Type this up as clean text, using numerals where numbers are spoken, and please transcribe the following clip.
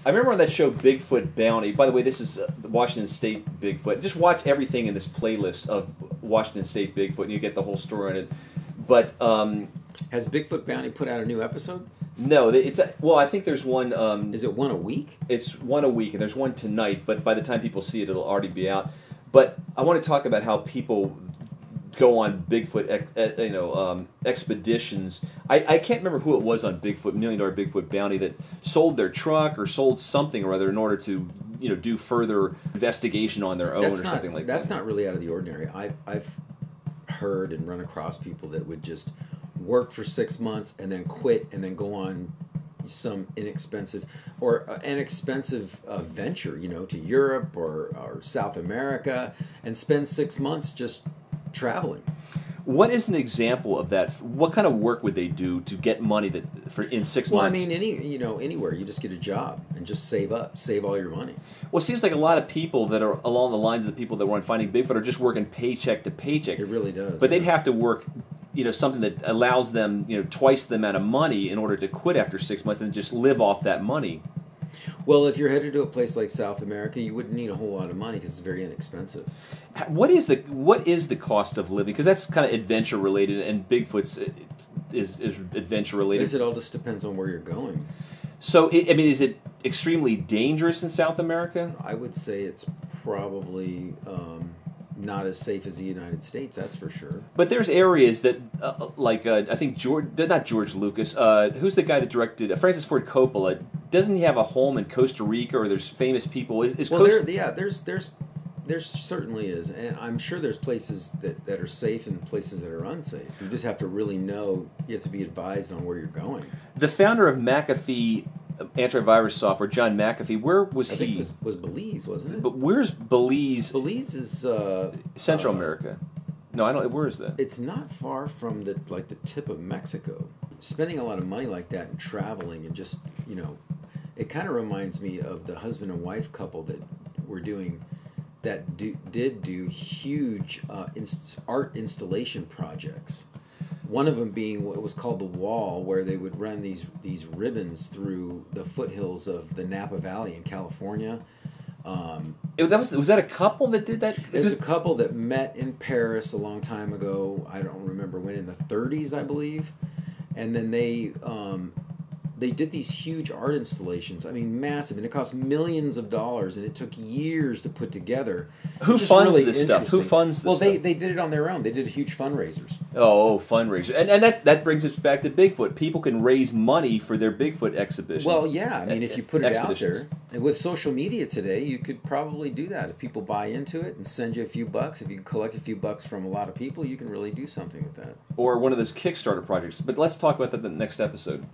I remember on that show Bigfoot Bounty. By the way, this is Washington State Bigfoot. Just watch everything in this playlist of Washington State Bigfoot, and you get the whole story on it. But has Bigfoot Bounty put out a new episode? No, well, I think there's one. Is it one a week? It's one a week, and there's one tonight. But by the time people see it, it'll already be out. But I want to talk about how people go on Bigfoot, expeditions. I can't remember who it was on Bigfoot, $1 Million Bigfoot Bounty, that sold their truck or sold something or other in order to, do further investigation on their own something like that. That's not really out of the ordinary. I've heard and run across people that would just work for 6 months and then quit and then go on some inexpensive venture, to Europe or South America, and spend 6 months just traveling. What is an example of that? What kind of work would they do to get money in 6 months? Well, I mean, anywhere you just get a job and just save all your money. Well, it seems like a lot of people that are along the lines of the people that were on Finding Bigfoot are just working paycheck to paycheck. It really does. But they'd have to work, something that allows them, twice the amount of money in order to quit after 6 months and just live off that money. Well, if you're headed to a place like South America, you wouldn't need a whole lot of money because it's very inexpensive. What is the cost of living? Because that's kind of adventure related, and Bigfoot's is adventure related. I guess it all just depends on where you're going. So, is it extremely dangerous in South America? I would say it's probably not as safe as the United States, that's for sure. But there's areas that, I think not George Lucas, who's the guy that directed Francis Ford Coppola? Doesn't he have a home in Costa Rica, or there's famous people? There certainly is, and I'm sure there's places that are safe and places that are unsafe. You just have to really know. You have to be advised on where you're going. The founder of McAfee antivirus software, John McAfee, where was he? I think it was Belize, wasn't it? But where's Belize? Belize is Central America. No, I don't. Where is that? It's not far from the tip of Mexico. Spending a lot of money like that and traveling and just it kind of reminds me of the husband and wife couple that were doing did do huge art installation projects. One of them being what was called the Wall, where they would run these ribbons through the foothills of the Napa Valley in California. Was that a couple that did that? It was a couple that met in Paris a long time ago. I don't remember when, in the 30s, I believe. And then they did these huge art installations. I mean, massive, and it cost millions of dollars, and it took years to put together. Who funds this stuff? Who funds this stuff? Well, they did it on their own. They did huge fundraisers. Oh, fundraisers. And that brings us back to Bigfoot. People can raise money for their Bigfoot exhibitions. Well, yeah. I mean, if you put it out there, and with social media today, you could probably do that. If people buy into it and send you a few bucks, if you collect a few bucks from a lot of people, you can really do something with that. Or one of those Kickstarter projects. But let's talk about that in the next episode.